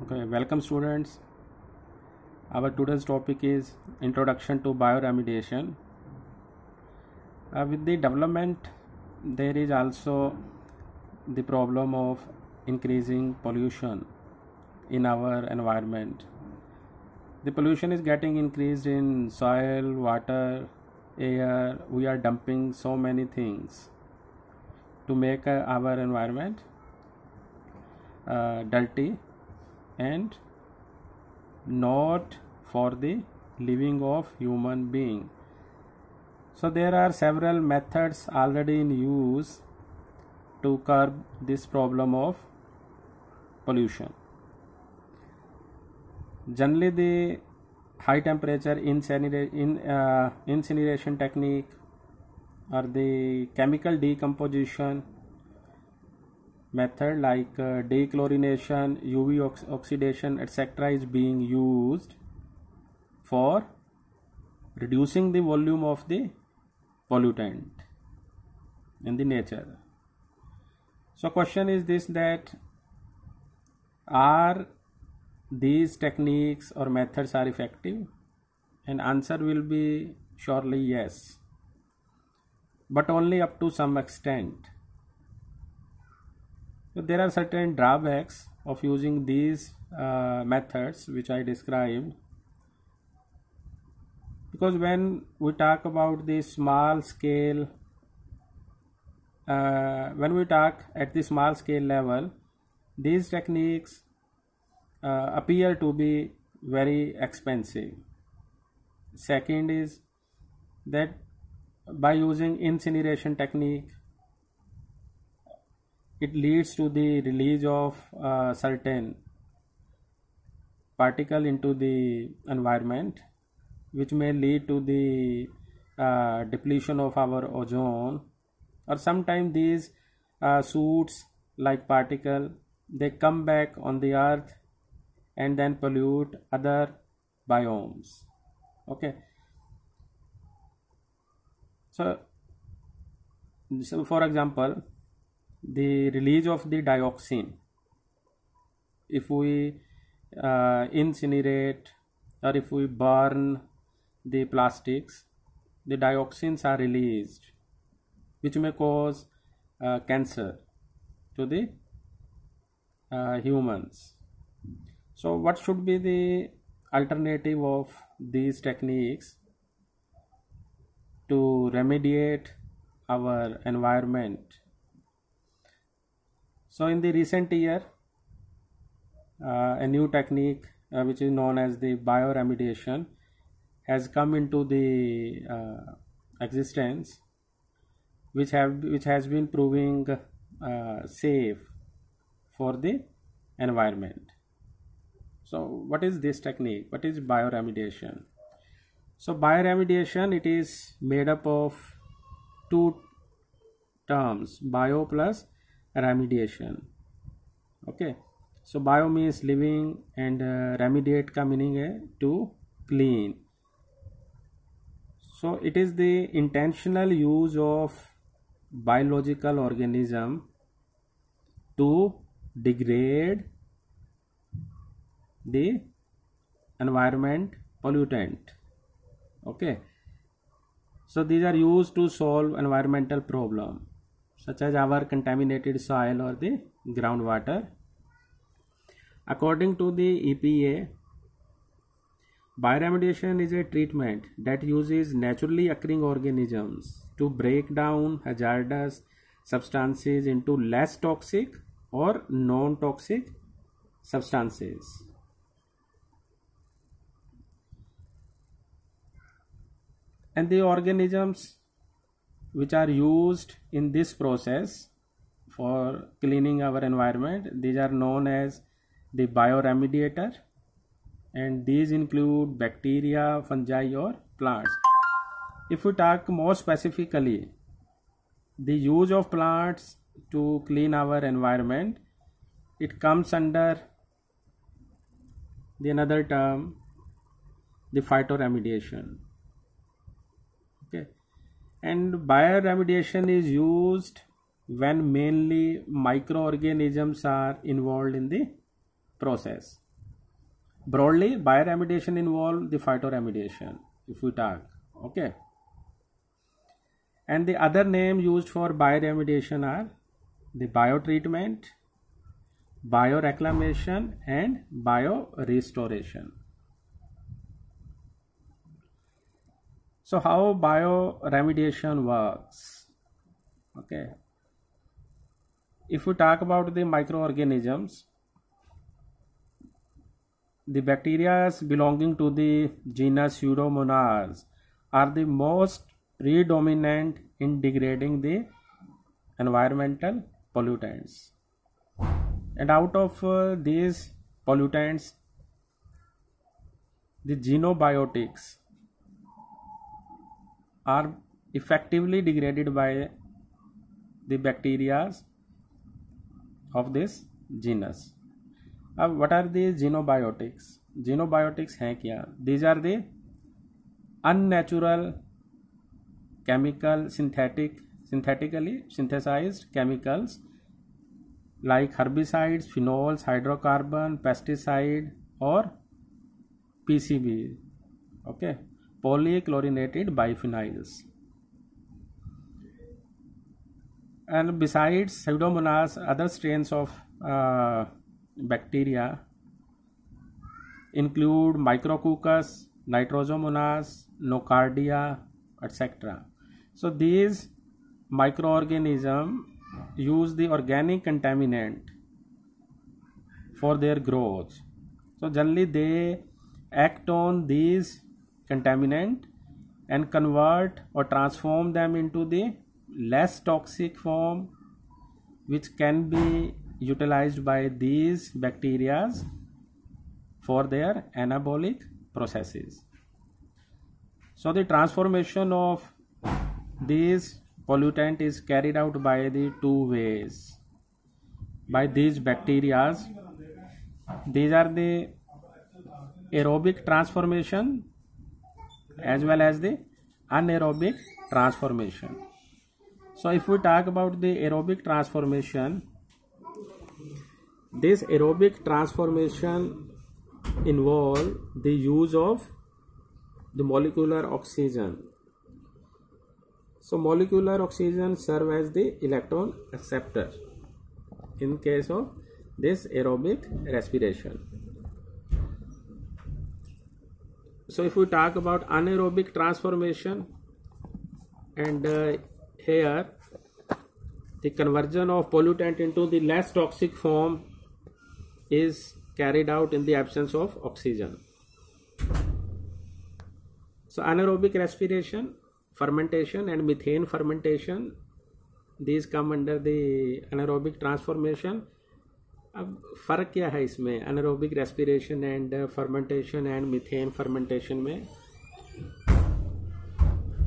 Okay, welcome students. Our today's topic is Introduction to Bioremediation. With the development, there is also the problem of increasing pollution in our environment. The pollution is getting increased in soil, water, air. We are dumping so many things to make our environment dirty and not for the living of human being. So there are several methods already in use to curb this problem of pollution. Generally, the high temperature incineration technique or the chemical decomposition method like dechlorination, UV oxidation, etc. is being used for reducing the volume of the pollutant in the nature. So question is this, that are these techniques or methods are effective? And answer will be surely yes, but only up to some extent. So there are certain drawbacks of using these methods which I described, because when we talk about the small scale, when we talk at the small scale level, these techniques appear to be very expensive. Second is that by using incineration technique, it leads to the release of certain particle into the environment, which may lead to the depletion of our ozone, or sometimes these soot like particle, they come back on the earth and then pollute other biomes. Okay, so for example, the release of the dioxin, if we incinerate or if we burn the plastics, the dioxins are released, which may cause cancer to the humans. So what should be the alternative of these techniques to remediate our environment? So in the recent year, a new technique which is known as the bioremediation has come into the existence, which has been proving safe for the environment. So what is this technique? What is bioremediation? So bioremediation, it is made up of two terms, bio plus remediation. Okay, so bio means living and remediate ka meaning hai to clean. So it is the intentional use of biological organism to degrade the environment pollutant. Okay, so these are used to solve environmental problem such as our contaminated soil or the groundwater. According to the EPA, bioremediation is a treatment that uses naturally occurring organisms to break down hazardous substances into less toxic or non-toxic substances. And the organisms which are used in this process for cleaning our environment, these are known as the bioremediator, and these include bacteria, fungi or plants. If we talk more specifically, the use of plants to clean our environment, it comes under the another term, the phytoremediation. Okay, and bioremediation is used when mainly microorganisms are involved in the process. Broadly, bioremediation involve the phytoremediation if we talk. Okay, and the other name used for bioremediation are the biotreatment, bioreclamation, and biorestoration. So how bioremediation works? Okay, if we talk about the microorganisms, the bacteria belonging to the genus Pseudomonas are the most predominant in degrading the environmental pollutants. And out of these pollutants, the xenobiotics are effectively degraded by the bacteria of this genus. अब what are the xenobiotics? Xenobiotics हैं क्या? These are the unnatural chemical synthetically synthesized chemicals like herbicides, phenols, hydrocarbon, pesticide or PCB. Okay, polychlorinated biphenyls. And besides Pseudomonas, other strains of bacteria include Micrococcus, Nitrosomonas, Nocardia, etc. So these microorganisms use the organic contaminant for their growth. So generally they act on these contaminant and convert or transform them into the less toxic form, which can be utilized by these bacteria for their anabolic processes. So the transformation of these pollutant is carried out by the two ways. By these bacteria, these are the aerobic transformation as well as the anaerobic transformation. So if we talk about the aerobic transformation, this aerobic transformation involve the use of the molecular oxygen. So molecular oxygen serve as the electron acceptor in case of this aerobic respiration. So if we talk about anaerobic transformation, and here the conversion of pollutant into the less toxic form is carried out in the absence of oxygen. So anaerobic respiration, fermentation and methane fermentation, these come under the anaerobic transformation. अब फ़र्क क्या है इसमें anaerobic respiration and fermentation and methane fermentation में?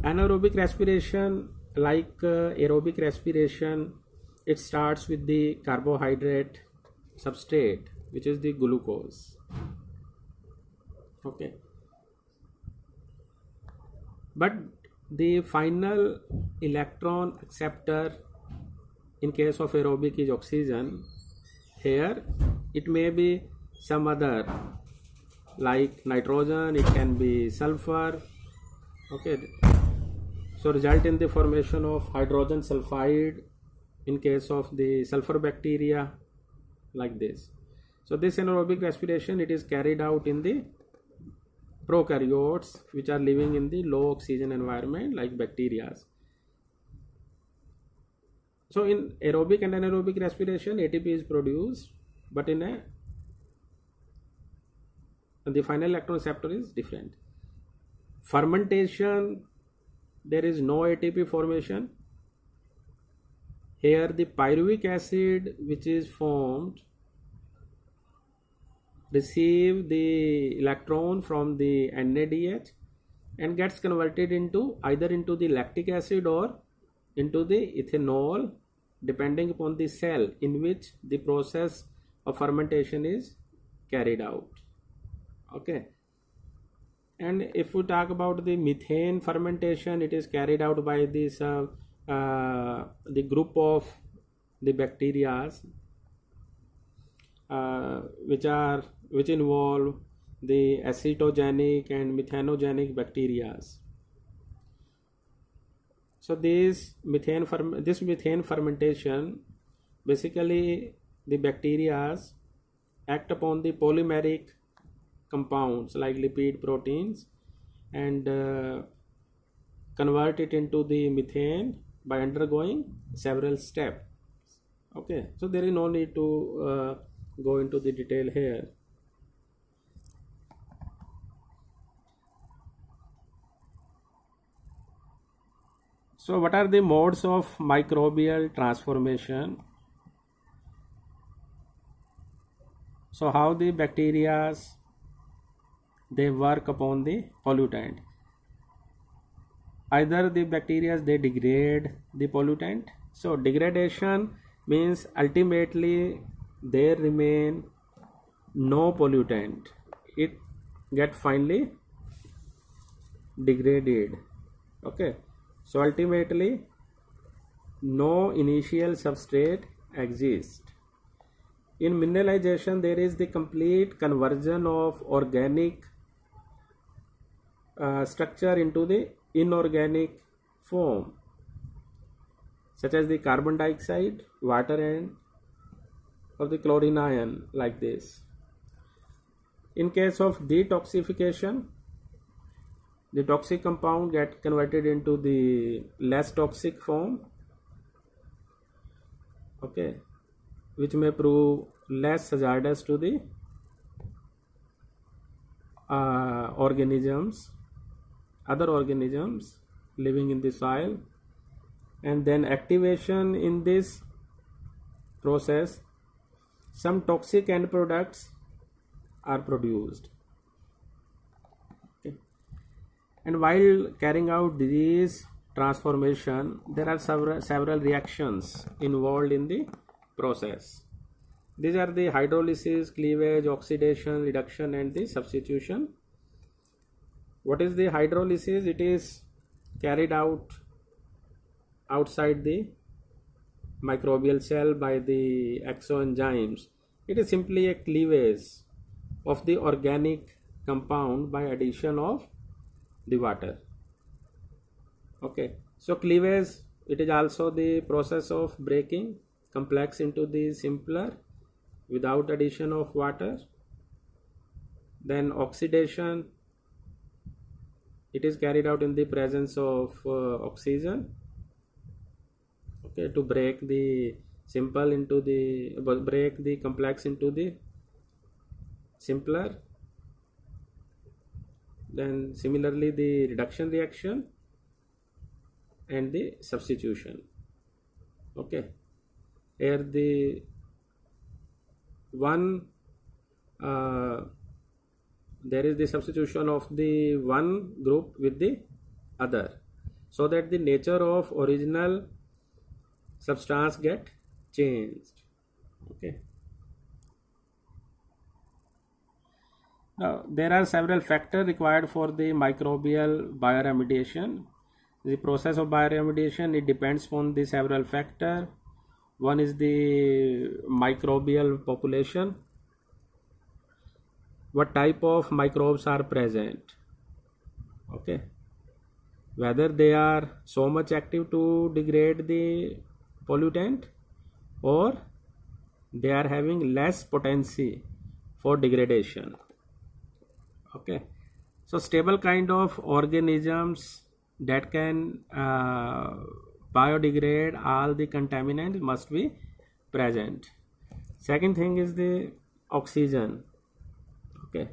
Anaerobic respiration, like aerobic respiration, it starts with the carbohydrate substrate, which is the glucose. Okay, but the final electron acceptor in case of aerobic is oxygen. Here it may be some other, like nitrogen, it can be sulfur. Okay, so result in the formation of hydrogen sulfide in case of the sulfur bacteria, like this. So this anaerobic respiration, it is carried out in the prokaryotes which are living in the low oxygen environment like bacteria. So in aerobic and anaerobic respiration, ATP is produced, but in the final electron receptor is different. Fermentation, there is no ATP formation. Here the pyruvic acid which is formed receive the electron from the NADH and gets converted into either into the lactic acid or into the ethanol, depending upon the cell in which the process of fermentation is carried out. Okay, and if we talk about the methane fermentation, it is carried out by this the group of the bacteria which involve the acetogenic and methanogenic bacteria. So this methane fermentation, basically the bacteria act upon the polymeric compounds like lipid proteins and convert it into the methane by undergoing several steps. Okay, so there is no need to go into the detail here. So what are the modes of microbial transformation? So how the bacteria they work upon the pollutant? Either the bacteria they degrade the pollutant. So degradation means ultimately there remain no pollutant. It get finally degraded. Okay. So ultimately no initial substrate exists. In mineralization there is the complete conversion of organic structure into the inorganic form, such as the carbon dioxide, water and or the chlorine ion, like this. In case of detoxification, the toxic compound get converted into the less toxic form, okay, which may prove less hazardous to the other organisms living in the soil. And then activation in this process, some toxic end products are produced. Okay. And while carrying out this transformation, there are several reactions involved in the process. These are the hydrolysis, cleavage, oxidation, reduction and the substitution. What is the hydrolysis? It is carried out outside the microbial cell by the exoenzymes. It is simply a cleavage of the organic compound by addition of the water. Okay, so cleavage, it is also the process of breaking complex into the simpler without addition of water. Then oxidation, it is carried out in the presence of oxygen, okay, to break the complex into the simpler. Then similarly the reduction reaction and the substitution. Okay, here the one there is the substitution of the one group with the other, so that the nature of original substance get changed. Okay. Now there are several factors required for the microbial bioremediation. The process of bioremediation, it depends on the several factors. One is the microbial population. What type of microbes are present? Okay, whether they are so much active to degrade the pollutant or they are having less potency for degradation. Okay, so stable kind of organisms that can biodegrade all the contaminants must be present. Second thing is the oxygen. Okay,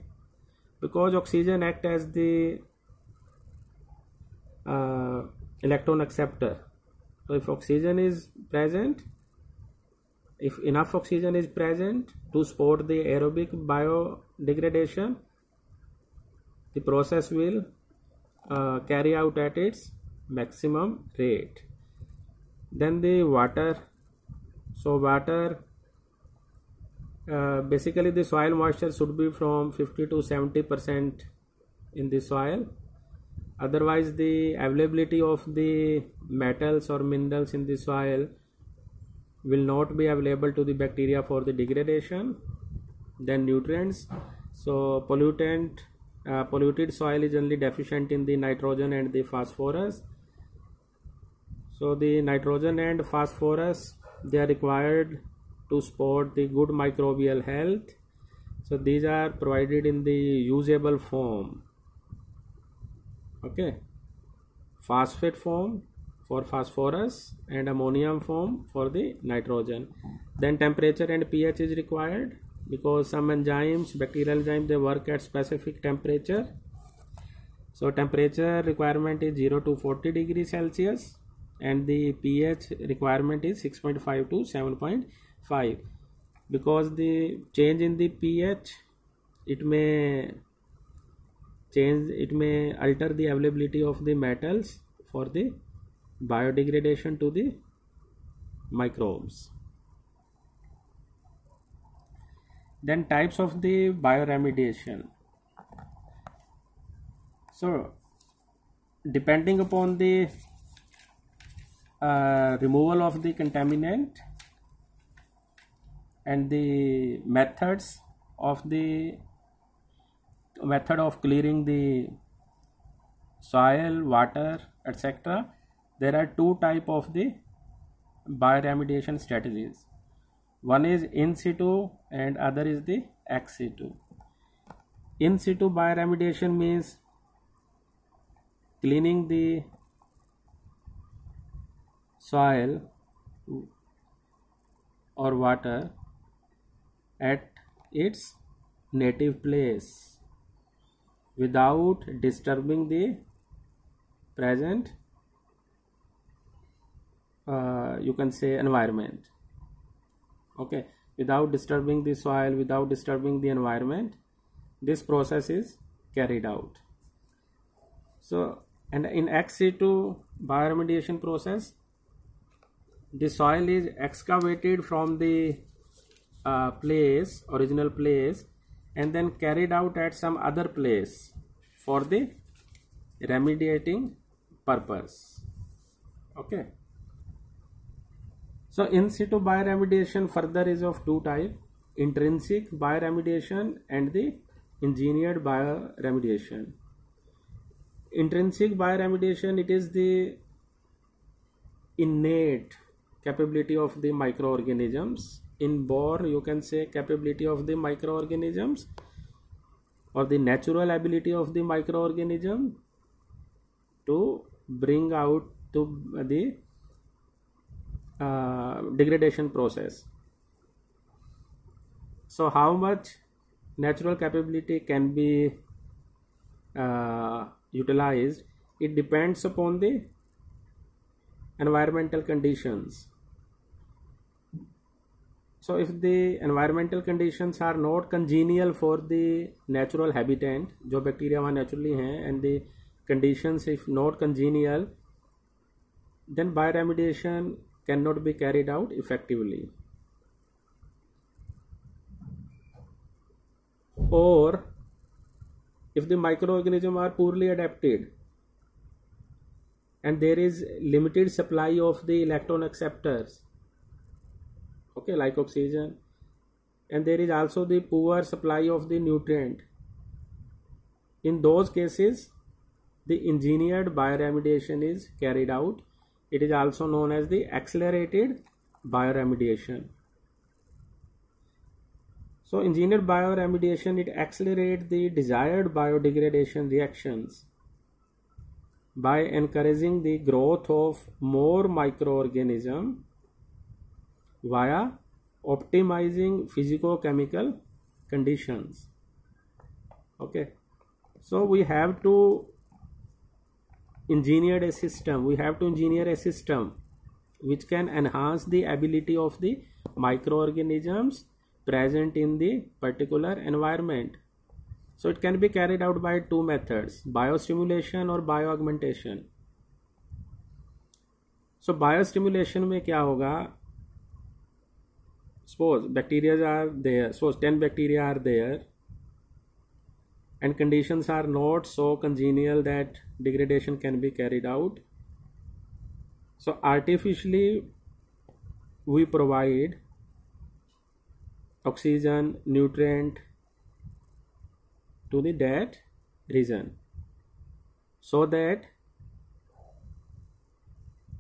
because oxygen act as the electron acceptor. So if oxygen is present, if enough oxygen is present to support the aerobic biodegradation, the process will carry out at its maximum rate. Then the water. So water, basically the soil moisture should be from 50 to 70% in the soil. Otherwise the availability of the metals or minerals in the soil will not be available to the bacteria for the degradation. Then nutrients, So polluted soil is only deficient in the nitrogen and the phosphorus. So the nitrogen and phosphorus, they are required to support the good microbial health. So these are provided in the usable form. Okay, phosphate form for phosphorus and ammonium form for the nitrogen. Then temperature and pH is required, because some enzymes, bacterial enzymes, they work at specific temperature. So temperature requirement is 0 to 40 degrees Celsius, and the pH requirement is 6.5 to 7.5. Because the change in the pH, it may alter the availability of the metals for the biodegradation to the microbes. Then types of the bioremediation. So depending upon the removal of the contaminant and the method of clearing the soil, water, etc., there are two type of the bioremediation strategies. One is in situ and other is the ex situ. In situ bioremediation means cleaning the soil or water at its native place without disturbing the present you can say environment. Okay, without disturbing the soil, without disturbing the environment, this process is carried out. So, and in ex situ bioremediation process, the soil is excavated from the original place, and then carried out at some other place for the remediating purpose. Okay. So in situ bioremediation further is of two types: intrinsic bioremediation and the engineered bioremediation. Intrinsic bioremediation, it is the innate capability of the microorganisms, inborn you can say capability of the microorganisms, or the natural ability of the microorganism to bring out to the degradation process. So how much natural capability can be utilized, it depends upon the environmental conditions. So if the environmental conditions are not congenial for the natural habitat, जो bacteria वहाँ naturally हैं, and the conditions if not congenial, then bioremediation cannot be carried out effectively. Or if the microorganisms are poorly adapted and there is limited supply of the electron acceptors, okay, like oxygen, and there is also the poor supply of the nutrient, in those cases the engineered bioremediation is carried out. It is also known as the accelerated bioremediation. So engineered bioremediation, it accelerates the desired biodegradation reactions by encouraging the growth of more microorganisms via optimizing physicochemical conditions. Okay, so we have to engineer a system which can enhance the ability of the microorganisms present in the particular environment. So it can be carried out by two methods: biostimulation or bioaugmentation. So biostimulation में क्या होगा? Suppose bacteria are there, suppose 10 bacteria are there, and conditions are not so congenial that degradation can be carried out. So artificially we provide oxygen, nutrient, to the that region, so that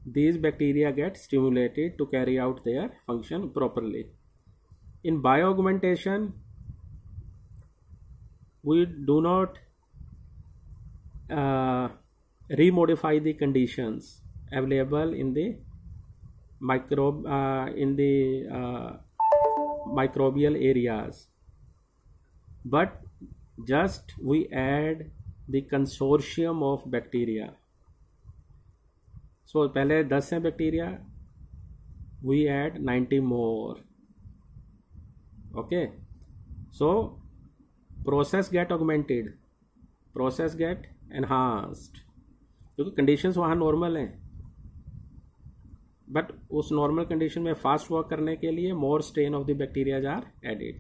these bacteria get stimulated to carry out their function properly. In bioaugmentation, we do not remodify the conditions available in the microbial areas, but just we add the consortium of bacteria. So पहले 10 हैं bacteria, we add 90 more. Okay, so process get augmented, process get enhanced, क्योंकि conditions वहाँ normal हैं, but उस normal condition में fast work करने के लिए more strain of the bacteria are added.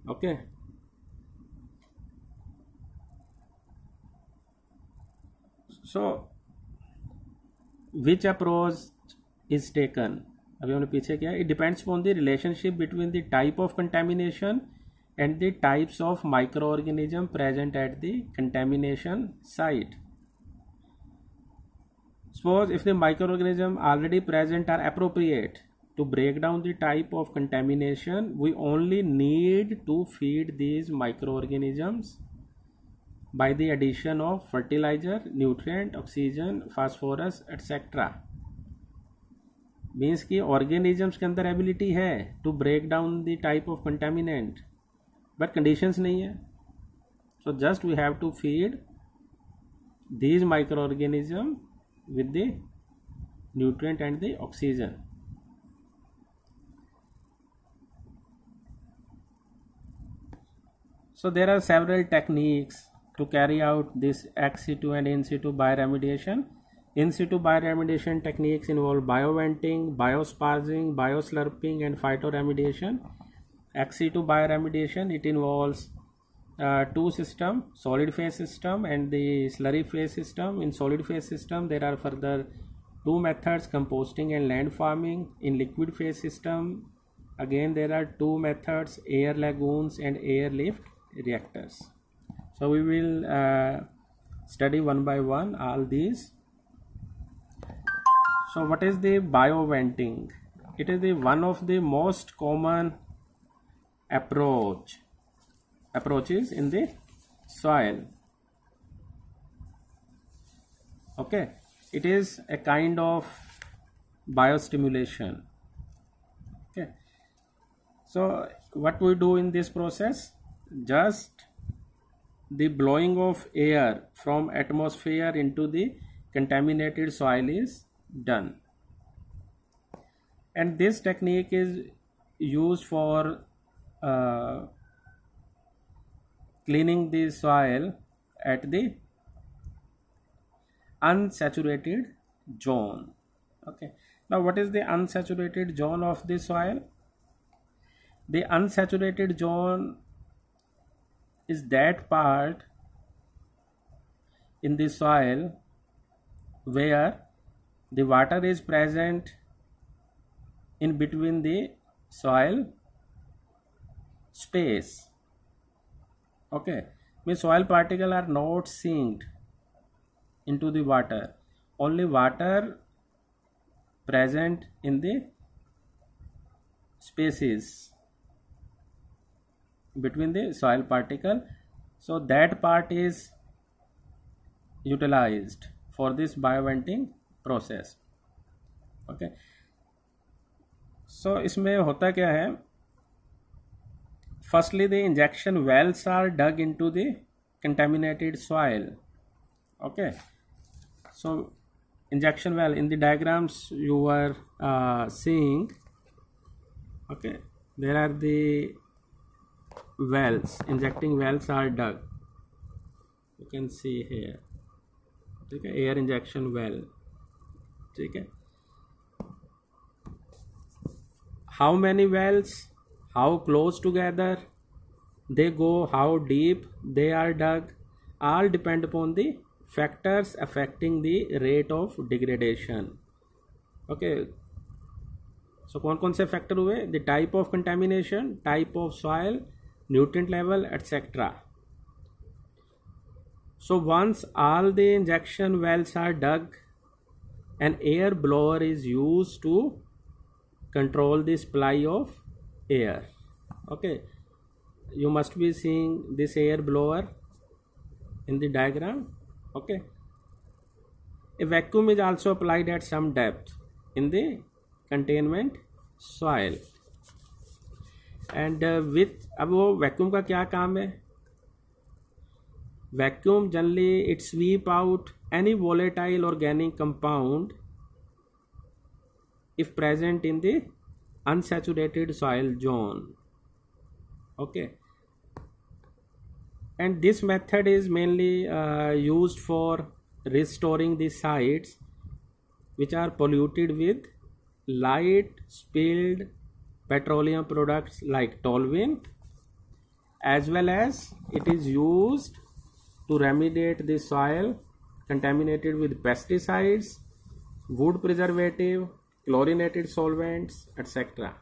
Okay, so which approach is taken, अभी हमने पीछे किया, it depends upon the relationship between the type of contamination and the types of microorganism present at the contamination site. Suppose if the microorganism already present are appropriate to break down the type of contamination, we only need to feed these microorganisms by the addition of fertilizer, nutrient, oxygen, phosphorus, etc. Means कि organisms के अंदर ability है to break down the type of contaminant, but conditions नहीं है. So just we have to feed these microorganism with the nutrient and the oxygen. So there are several techniques to carry out this ex situ and in situ bioremediation. In situ bioremediation techniques involve bioventing, biosparging, bioslurping and phytoremediation. Ex situ bioremediation, it involves two systems, solid phase system and the slurry phase system. In solid phase system there are further two methods, composting and land farming. In liquid phase system again there are two methods, air lagoons and airlift reactors. So we will study one by one all these. So what is the bioventing? It is the one of the most common approaches in the soil. Okay, it is a kind of biostimulation. Okay, so what we do in this process, just the blowing of air from atmosphere into the contaminated soil is done, and this technique is used for cleaning the soil at the unsaturated zone. Okay, now what is the unsaturated zone of the soil? The unsaturated zone is that part in the soil where the water is present in between the soil space. Okay, means soil particles are not sinked into the water, only water present in the spaces between the soil particle. So that part is utilized for this bioventing process. Okay, so इसमें होता क्या है, firstly the injection wells are dug into the contaminated soil. Okay, so injection well in the diagrams you were seeing. Okay, there are the wells, injecting wells are dug, you can see here. Okay, air injection well. Okay, how many wells, how close together they go, how deep they are dug, all depend upon the factors affecting the rate of degradation. Okay, so कौन कौन से factor हुए? The type of contamination, type of soil, nutrient level, etc. So once all the injection wells are dug, an air blower is used to control the supply of air. Okay, you must be seeing this air blower in the diagram. Okay, a vacuum is also applied at some depth in the containment soil. And with, अब वो vacuum का क्या काम है? Vacuum generally it sweep out any volatile organic compound if present in the unsaturated soil zone. Okay, and this method is mainly used for restoring the sites which are polluted with light spilled petroleum products like toluene, as well as it is used to remediate the soil contaminated with pesticides, wood preservative, chlorinated solvents, etc.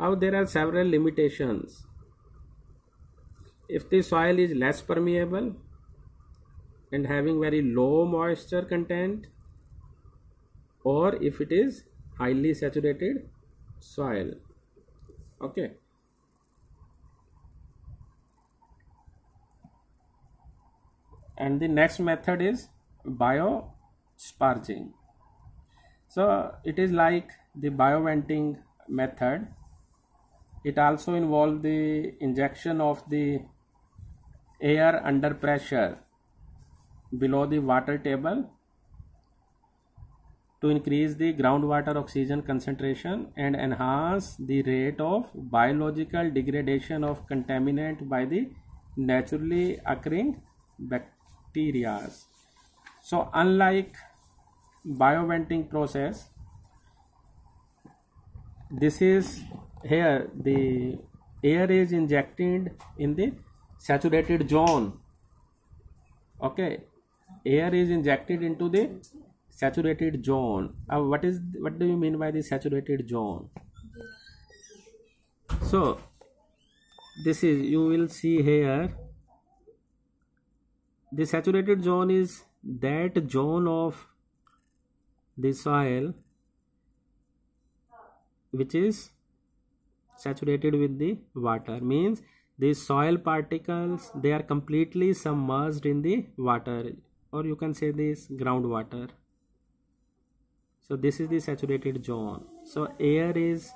Now there are several limitations. If the soil is less permeable and having very low moisture content, or if it is highly saturated soil. Okay. And the next method is biosparging. So it is like the bioventing method. It also involves the injection of the air under pressure below the water table to increase the groundwater oxygen concentration and enhance the rate of biological degradation of contaminant by the naturally occurring bacteria. So unlike bioventing process, this is here the air is injected in the saturated zone. Okay, air is injected into the saturated zone. What do you mean by the saturated zone? So this is, you will see here, the saturated zone is that zone of the soil which is saturated with the water. Means the soil particles, they are completely submerged in the water, or you can say this groundwater. So this is the saturated zone. So air is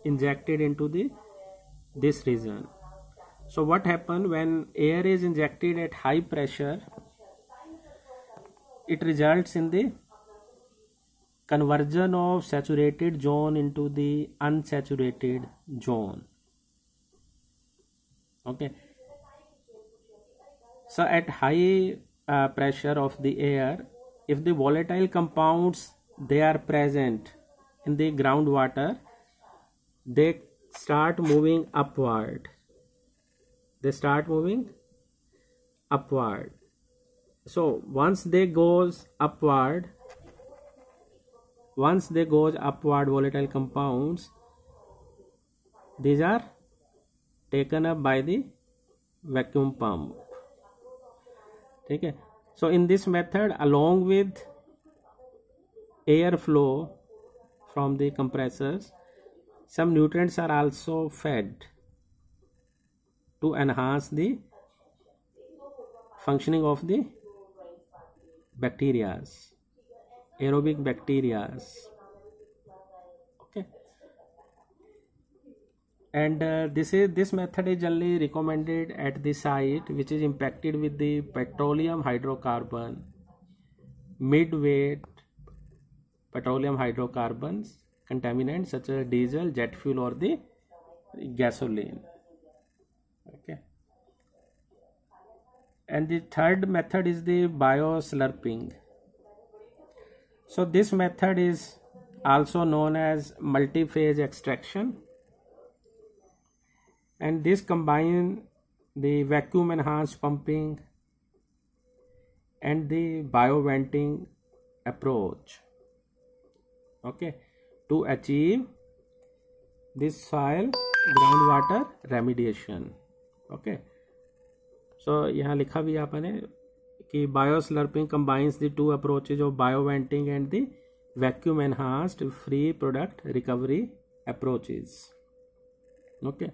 injected into this region. So what happens when air is injected at high pressure? It results in the conversion of saturated zone into the unsaturated zone. Okay, so at high pressure of the air, if the volatile compounds they are present in the groundwater, they start moving upward. So once they goes upward, volatile compounds, these are taken up by the vacuum pump. Okay, so in this method, along with air flow from the compressors, some nutrients are also fed to enhance the functioning of the bacteria, aerobic bacteria. Okay, and this method is generally recommended at the site which is impacted with the petroleum hydrocarbon, mid-weight petroleum hydrocarbons contaminants such as diesel, jet fuel, or the gasoline. Okay, and the third method is the bioslurping. So this method is also known as multi-phase extraction, and this combines the vacuum enhanced pumping and the bioventing approach, okay, to achieve this soil groundwater remediation. Okay, सो यहाँ लिखा भी आपने कि बायोस्लर्पिंग combines the two approaches of bioventing and the vacuum enhanced free product recovery approaches. Okay,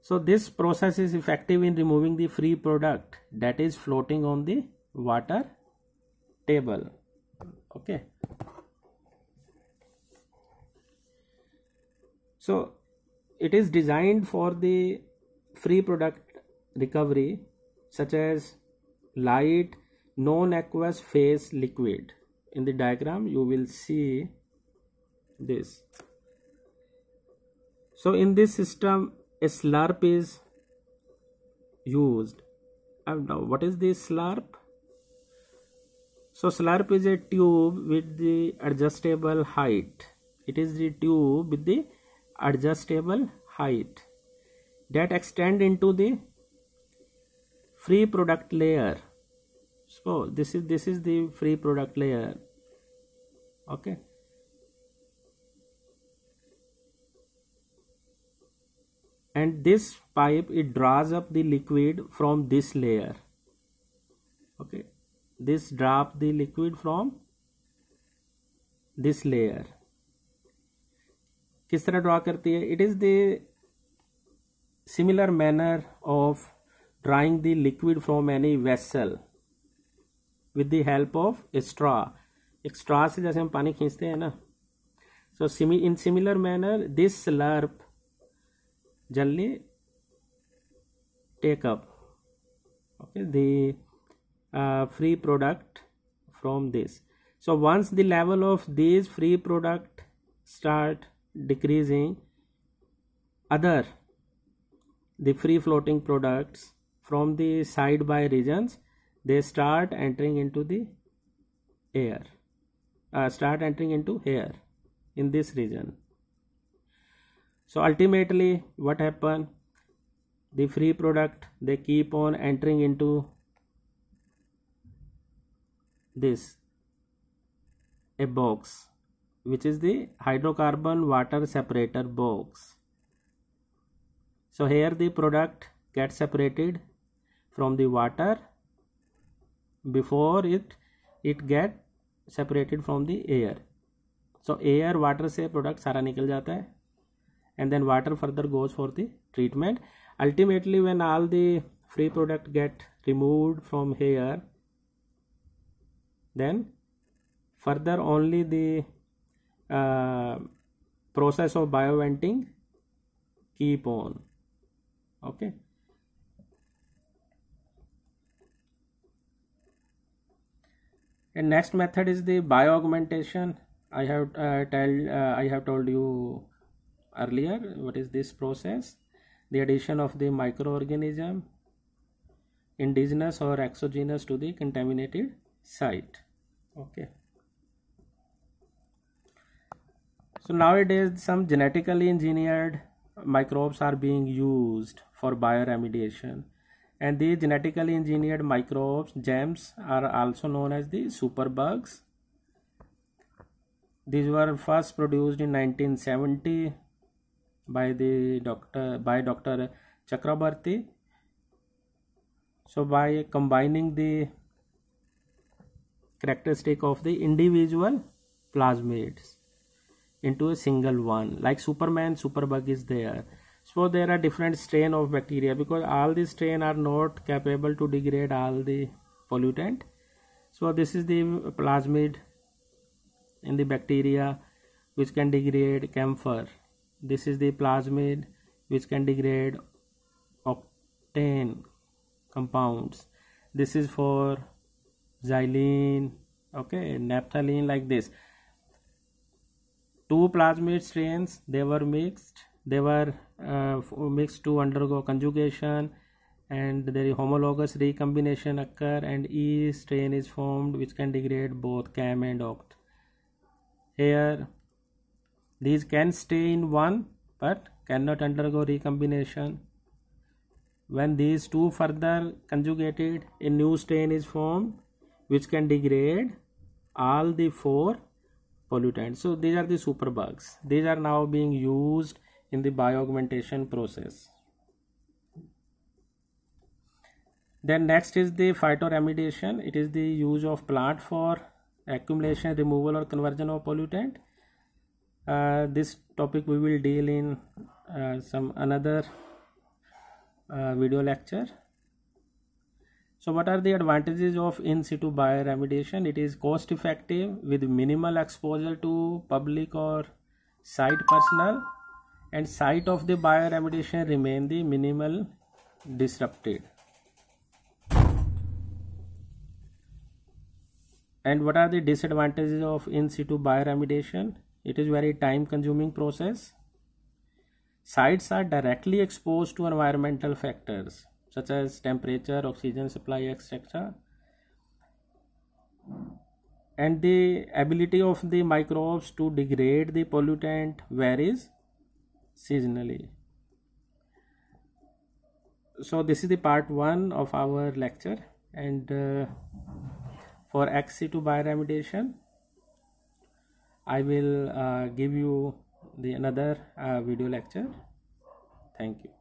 so this process is effective in removing the free product that is floating on the water table. Okay, so it is designed for the free product recovery such as light non-aqueous phase liquid. In the diagram you will see this. So in this system a slurp is used. Now what is this slurp? So slurp is a tube with the adjustable height. It is the tube with the adjustable height that extend into the free product layer. So this is the free product layer. Okay, and this pipe, it draws up the liquid from this layer. Okay, this drop the liquid from this layer. किस तरह draw करती है? It is the similar manner of drawing the liquid from any vessel with the help of a straw. एक straw से जैसे हम पानी खींचते हैं ना, so in similar manner this slurp generally take up, okay, the free product from this. So once the level of these free product start decreasing, the free floating products from the side by regions, they start entering into the air, in this region. So ultimately what happen? The free product, they keep on entering into this, a box, which is the hydrocarbon water separator box. So here the product gets separated from the water before it get separated from the air. So air water से product सारा निकल जाता है, and then water further goes for the treatment. Ultimately when all the free product get removed from here, then further only the process of bioventing keep on. Okay, and next method is the bioaugmentation. I have told you earlier what is this process. The addition of the microorganism, indigenous or exogenous, to the contaminated site. Okay, so nowadays some genetically engineered microbes are being used for bioremediation, and these genetically engineered microbes, GEMs, are also known as the superbugs. These were first produced in 1970 by Dr. Chakrabarty. So by combining the characteristic of the individual plasmids into a single one, like Superman superbug is there. So there are different strain of bacteria, because all these strain are not capable to degrade all the pollutant. So this is the plasmid in the bacteria which can degrade camphor. This is the plasmid which can degrade octane compounds. This is for xylene, okay, naphthalene, like this. Two plasmid strains, they were mixed to undergo conjugation, and the homologous recombination occur, and each strain is formed which can degrade both cam and oct. Here these can stay in one but cannot undergo recombination. When these two further conjugated, a new strain is formed which can degrade all the four pollutants. So these are the superbugs. These are now being used in the bioaugmentation process. Then next is the phytoremediation. It is the use of plant for accumulation, removal or conversion of pollutant. This topic we will deal in some another video lecture. So what are the advantages of in situ bioremediation? It is cost effective with minimal exposure to public or site personnel, and site of the bioremediation remain the minimal disrupted. And what are the disadvantages of in situ bioremediation? It is very time consuming process. Sites are directly exposed to environmental factors such as temperature, oxygen supply, etc. And the ability of the microbes to degrade the pollutant varies seasonally. So this is the part 1 of our lecture, and for ex situ bioremediation I will give you the another video lecture. Thank you.